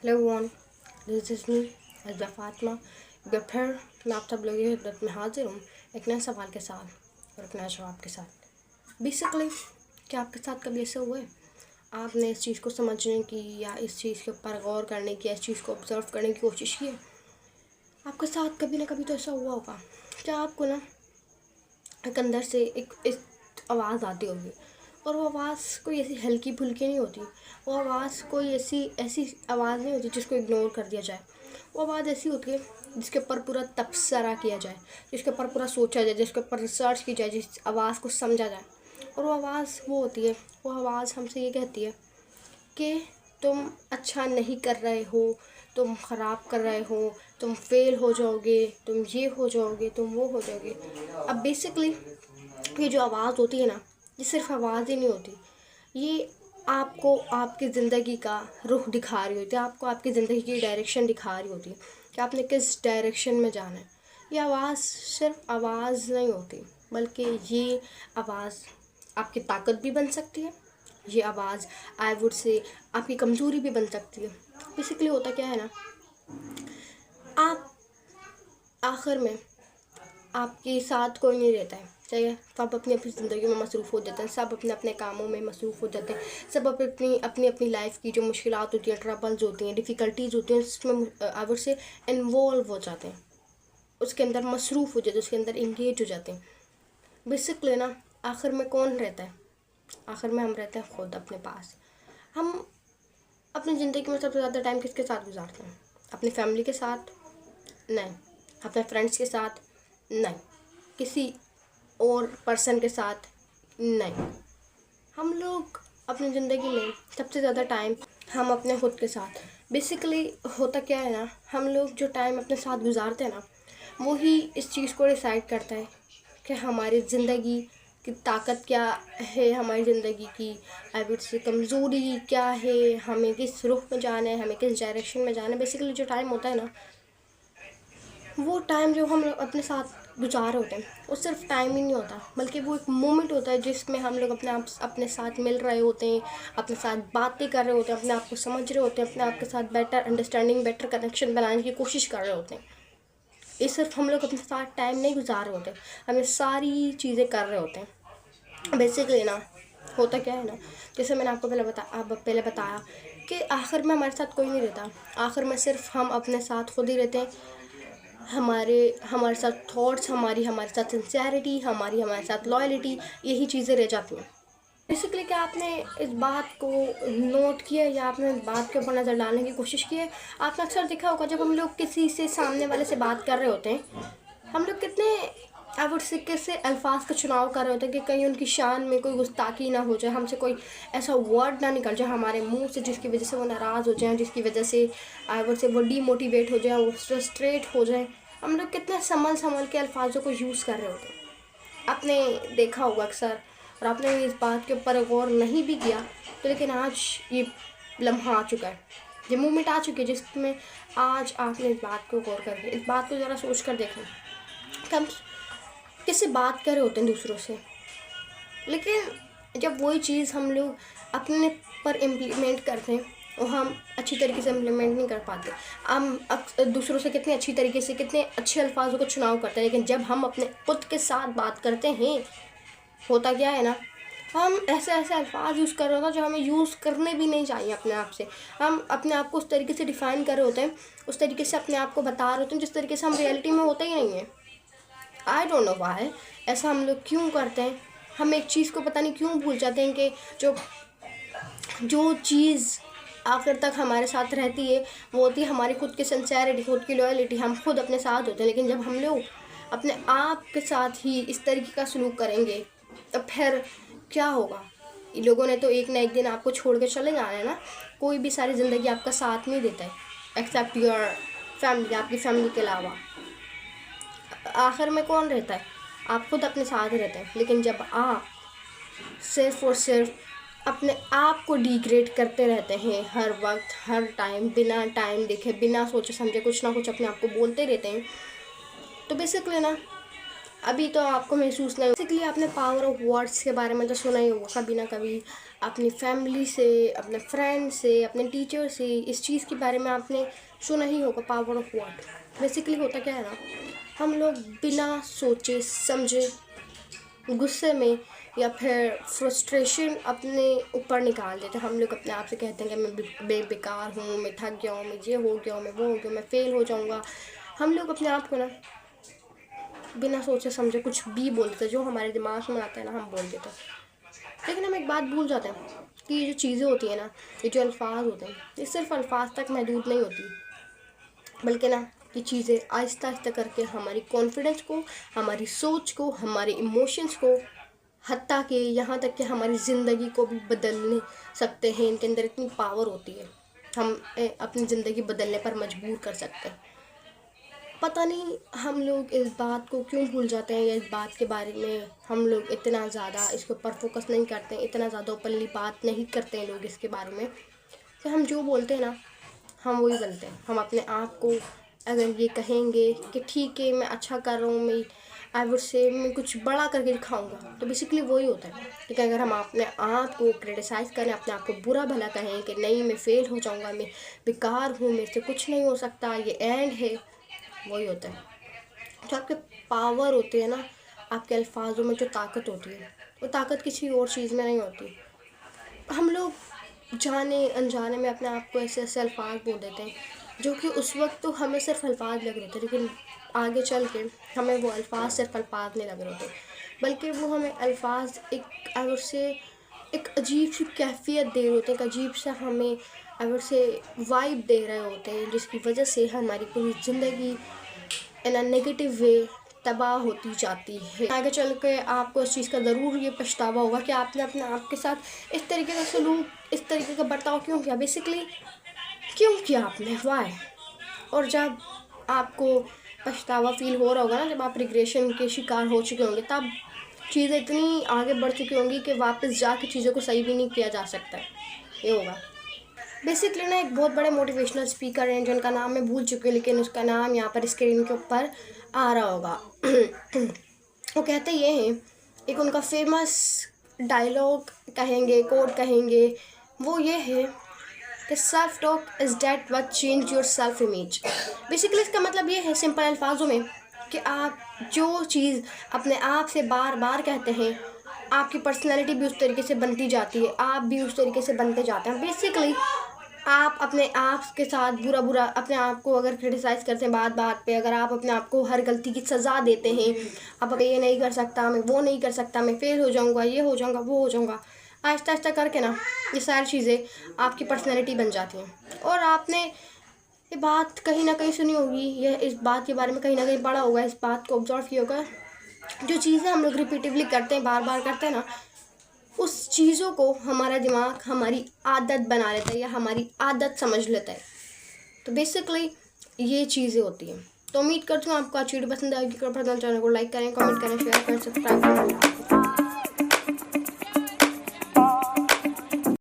Hello one, this is me Aza Fatima. एक बार फिर मैं आप सब लोगों की खिदमत में हाजिर हूँ एक नए सवाल के साथ और एक नए जवाब के साथ। बेसिकली क्या आपके साथ कभी ऐसा हुआ है आपने इस चीज़ को समझने की या इस चीज़ के ऊपर गौर करने की या इस चीज़ को ऑब्ज़र्व करने की कोशिश की है? आपके साथ कभी ना कभी तो ऐसा हुआ होगा। क्या आपको ना एक अंदर से एक आवाज़ आती होगी और वो आवाज़ कोई ऐसी हल्की फुल्की नहीं होती। वो आवाज़ कोई ऐसी आवाज़ नहीं होती जिसको इग्नोर कर दिया जाए। वो आवाज़ ऐसी होती है जिसके ऊपर पूरा तबसरा किया जाए, जिसके ऊपर पूरा सोचा जाए, जिसके ऊपर रिसर्च की जाए, जिस आवाज़ को समझा जाए। और वो आवाज़ वो होती है, वो आवाज़ हमसे ये कहती है कि तुम अच्छा नहीं कर रहे हो, तुम ख़राब कर रहे हो, तुम फेल हो जाओगे, तुम ये हो जाओगे, तुम वो हो जाओगे। अब बेसिकली ये जो आवाज़ होती है ना, ये सिर्फ आवाज़ ही नहीं होती, ये आपको आपकी ज़िंदगी का रुख दिखा रही होती है, आपको आपकी ज़िंदगी की डायरेक्शन दिखा रही होती है कि आपने किस डायरेक्शन में जाना है। ये आवाज़ सिर्फ आवाज़ नहीं होती, बल्कि ये आवाज़ आपकी ताकत भी बन सकती है। ये आवाज़ आई वुड से आपकी कमज़ोरी भी बन सकती है। बेसिकली होता क्या है ना, आप आखिर में आपके साथ कोई नहीं रहता है, चाहिए सब अपनी अपनी ज़िंदगी में मसरूफ़ हो जाते हैं, सब अपने अपने कामों में मसरूफ़ हो जाते हैं, सब अपनी अपनी अपनी लाइफ की जो मुश्किलात होती हैं, ट्रबल्स होती हैं, डिफ़िकल्टीज़ होती हैं, उसमें आई वुड से इन्वॉल्व हो जाते हैं, उसके अंदर मसरूफ़ हो जाते हैं, उसके अंदर इंगेज हो जाते हैं। बेसिकली ना आखिर में कौन रहता है? आखिर में हम रहते हैं खुद अपने पास। हम अपनी ज़िंदगी में सबसे ज़्यादा टाइम किसके साथ गुजारते हैं? अपनी फैमिली के साथ? नहीं। अपने फ्रेंड्स के साथ? नहीं। किसी और पर्सन के साथ? नहीं। हम लोग अपनी ज़िंदगी में सबसे ज़्यादा टाइम हम अपने खुद के साथ। बेसिकली होता क्या है ना, हम लोग जो टाइम अपने साथ गुजारते हैं ना, वो ही इस चीज़ को डिसाइड करता है कि हमारी ज़िंदगी की ताकत क्या है, हमारी ज़िंदगी की आई वुड से कमज़ोरी क्या है, हमें किस रुख में जाना है, हमें किस डायरेक्शन में जाना है। बेसिकली जो टाइम होता है ना, वो टाइम जो हम लोग अपने साथ गुजार होते हैं, वो सिर्फ टाइम ही नहीं होता, बल्कि वो एक मोमेंट होता है जिसमें हम लोग अपने साथ मिल रहे होते हैं, अपने साथ बातें कर रहे होते हैं, अपने आप को समझ रहे होते हैं, अपने आप के साथ बेटर अंडरस्टैंडिंग, बेटर कनेक्शन बनाने की कोशिश कर रहे होते हैं। ये सिर्फ हम लोग अपने साथ टाइम नहीं गुजार रहे होते, हमें सारी चीज़ें कर रहे होते हैं। बेसिकली ना होता क्या है ना, जैसे मैंने आपको पहले बताया कि आखिर में हमारे साथ कोई नहीं रहता, आखिर में सिर्फ हम अपने साथ खुद ही रहते हैं। हमारे साथ थॉट्स, हमारे साथ सिंसियरिटी, हमारे साथ लॉयल्टी, यही चीज़ें रह जाती हैं। बेसिकली क्या आपने इस बात को नोट किया या आपने इस बात के ऊपर नज़र डालने की कोशिश की है? आपने अक्सर देखा होगा जब हम लोग किसी से सामने वाले से बात कर रहे होते हैं, हम लोग कितने आई वुड से कैसे अल्फाज का चुनाव कर रहे होते हैं कि कहीं उनकी शान में कोई गुस्ताखी ना हो जाए, हमसे कोई ऐसा वर्ड ना निकल जाए हमारे मुंह से जिसकी वजह से वो नाराज़ हो जाए, जिसकी वजह से आई वुड से वो डीमोटिवेट हो जाए, वो फ्रस्ट्रेट हो जाए। हम लोग कितने संभल के अल्फाजों को यूज़ कर रहे होते हैं। आपने देखा होगा अक्सर, और आपने इस बात के ऊपर गौर नहीं भी किया तो, लेकिन आज ये लम्हा आ चुका है, ये मोमेंट आ चुकी है जिसमें आज आपने इस बात को गौर करके इस बात को ज़रा सोच कर देखें कि हम किससे बात कर रहे होते हैं दूसरों से, लेकिन जब वही चीज़ हम लोग अपने पर इम्प्लीमेंट करते हैं और हम अच्छी तरीके से इम्प्लीमेंट नहीं कर पाते। हम दूसरों से कितने अच्छी तरीके से कितने अच्छे अल्फाजों का चुनाव करते हैं, लेकिन जब हम अपने खुद के साथ बात करते हैं, होता क्या है ना, हम ऐसे ऐसे अल्फाज यूज़ कर रहे होते हैं जो हमें यूज़ करने भी नहीं चाहिए अपने आप से। हम अपने आप को उस तरीके से डिफ़ाइन कर रहे होते हैं, उस तरीके से अपने आप को बता रहे होते हैं जिस तरीके से हम रियलिटी में होते ही नहीं है। आई डोंट नो व्हाई ऐसा हम लोग क्यों करते हैं। हम एक चीज़ को पता नहीं क्यों भूल जाते हैं कि जो जो चीज़ आखिर तक हमारे साथ रहती है वो होती है हमारी खुद की सिंसियरिटी, खुद की लॉयल्टी। हम खुद अपने साथ होते हैं, लेकिन जब हम लोग अपने आप के साथ ही इस तरीके का सलूक करेंगे तो फिर क्या होगा? इन लोगों ने तो एक ना एक दिन आपको छोड़ के चले जाना है ना। कोई भी सारी ज़िंदगी आपका साथ नहीं देता है एक्सेप्ट योर फैमिली, आपकी फैमिली के अलावा। आखिर में कौन रहता है? आप खुद अपने साथ रहते हैं, लेकिन जब आप सिर्फ और सिर्फ अपने आप को डिग्रेड करते रहते हैं हर वक्त, हर टाइम, बिना टाइम देखे, बिना सोचे समझे कुछ ना कुछ अपने आप को बोलते रहते हैं, तो बेसिकली ना ابھی تو آپ کو محسوس نہیں. بیسکلی آپ نے پاور آف ورڈس کے بارے میں تو سنا ہی ہوگا کبھی نہ کبھی, اپنی فیملی سے, اپنے فرینڈ سے, اپنے ٹیچر سے, اس چیز کے بارے میں آپ نے سنا ہی ہوگا, پاور آف ورڈ. بیسکلی ہوتا کیا ہے نا, ہم لوگ بنا سوچے سمجھے غصے میں یا پھر فرسٹریشن اپنے اوپر نکال دیتے. ہم لوگ اپنے آپ سے کہتے ہیں کہ میں بیکار ہوں, میں تھک گیا ہوں, میں یہ ہو گیا ہوں, میں وہ ہو گیا ہوں, میں فیل ہو جاؤں گا. ہم لوگ اپنے آپ کو نا بنا سوچے سمجھے کچھ بھی بولتے, جو ہمارے دماغ میں آتا ہے نا ہم بول دیتے ہیں. لیکن ہم ایک بات بھول جاتے ہیں کہ یہ جو چیزیں ہوتی ہیں نا, یہ جو الفاظ ہوتے ہیں, یہ صرف الفاظ تک محدود نہیں ہوتی, بلکہ نا یہ چیزیں آہستہ آہستہ کر کے ہماری کانفیڈنس کو, ہماری سوچ کو, ہمارے ایموشنس کو, حتیٰ کہ یہاں تک کہ ہماری زندگی کو بھی بدلنے سکتے ہیں. ان کے اندر اتنی پاور ہوتی ہے, ہم اپنی زندگی بدلنے پر مجبور کر سکتے ہیں. پتہ نہیں ہم لوگ اس بات کو کیوں بھول جاتے ہیں, یا اس بات کے بارے میں ہم لوگ اتنا زیادہ اس کے اوپر فوکس نہیں کرتے ہیں, اتنا زیادہ اوپنلی بات نہیں کرتے ہیں لوگ اس کے بارے میں, کہ ہم جو بولتے ہیں نا ہم وہی بنتے ہیں. ہم اپنے آپ کو اگر یہ کہیں گے کہ ٹھیک ہے میں اچھا کر رہا ہوں, میں کچھ بڑا کر کے دکھاؤں گا, تو بیسکلی وہی ہوتا ہے. لیکن اگر ہم اپنے آپ کو کرٹیسائز کریں, اپنے آپ کو برا بھلا کہیں کہ نہیں میں فیل ہو جاؤں گا, میں بیکار ہوں, میرے سے کچھ نہیں ہو سکتا, یہ اینڈ ہے, وہی ہوتا ہے. جو آپ کے پاور ہوتے ہیں نا, آپ کے الفاظوں میں جو طاقت ہوتی ہے, وہ طاقت کسی اور چیز میں نہیں ہوتی. ہم لوگ جانے انجانے میں اپنے آپ کو ایسے ایسے الفاظ بول دیتے ہیں جو کہ اس وقت تو ہمیں صرف الفاظ لگ رہے تھے, لیکن آگے چل کے ہمیں وہ الفاظ صرف الفاظ نہیں لگ رہے ہوتے, بلکہ وہ ہمیں الفاظ اگر سے ایک عجیب سی کیفیت دے رہے ہوتے ہیں, ایک عجیب سا ہمیں اگر سے وائب دے رہے ہوتے ہیں, جس کی وجہ سے ہماری پوری زندگی ان اے نیگیٹو وے تباہ ہوتی جاتی ہے. آگے چل کے آپ کو اس چیز کا ضرور یہ پچھتاوا ہوگا کہ آپ نے اپنے آپ کے ساتھ اس طریقے کا سلوک, اس طریقے کا برتاؤ کیوں کیا. بیسکلی کیوں کیا آپ نے, وائی. اور جب آپ کو پچھتاوا فیل ہو رہا ہوگا نا, جب آپ ریگریشن کے شکار ہو چکے ہوں گے, تب چیزیں اتنی آگے بڑھ چکی ہوں گی کہ واپس جا کے چیزوں کو صحیح بھی نہیں کیا جا سکتا ہے. یہ ہوگا. بیسکلی نا ایک بہت بڑے موٹیویشنل اسپیکر ہیں جن کا نام میں بھول چکی ہوں, لیکن اس کا نام یہاں پر اسکرین کے اوپر آ رہا ہوگا. وہ کہتے یہ ہیں, ایک ان کا فیمس ڈائلاگ کہیں گے, کوٹ کہیں گے, وہ یہ ہے کہ self talk is that what change your self image. Basically اس کا مطلب یہ ہے سمپل الفاظوں میں کہ آپ جو چیز اپنے آپ سے بار بار کہتے ہیں, آپ کی پرسنالٹی بھی اس طریقے سے بنتی جاتی ہے, آپ بھی اس طریقے سے بنتے جاتے ہیں. بیسکلی آپ اپنے آپ کے ساتھ برا اپنے آپ کو اگر کرٹیسائز کرتے ہیں بات بات پہ, اگر آپ اپنے آپ کو ہر غلطی کی سزا دیتے ہیں, آپ یہ نہیں کر سکتا, میں وہ نہیں کر سکتا, میں فیل ہو جاؤں گا, یہ ہو جاؤں گا, وہ ہو جاؤں گا, آہستہ آہستہ کر کے نا یہ ساری چیزیں آپ کی پرسنالٹی بن جاتی ہیں. اور آپ نے یہ بات کہیں نہ کہیں سنی ہوگی, یہ اس بات کے بارے میں کہیں نہ کہیں پڑھا ہوگا, اس بات کو آبزرو کیا ہوگا, جو چیزیں ہم لوگ ریپیٹیولی کرتے ہیں, بار بار کرتے ہیں نا, اس چیزوں کو ہمارا دماغ ہماری عادت بنا لیتا ہے یا ہماری عادت سمجھ لیتا ہے. تو بیسکلی یہ چیزیں ہوتی ہیں. تو امید کرتی ہوں آپ کو آج ویڈیو پسند آئے گی. چینل کو لائک کریں, کمنٹ کریں, شیئر کریں, سبسکرائب کریں.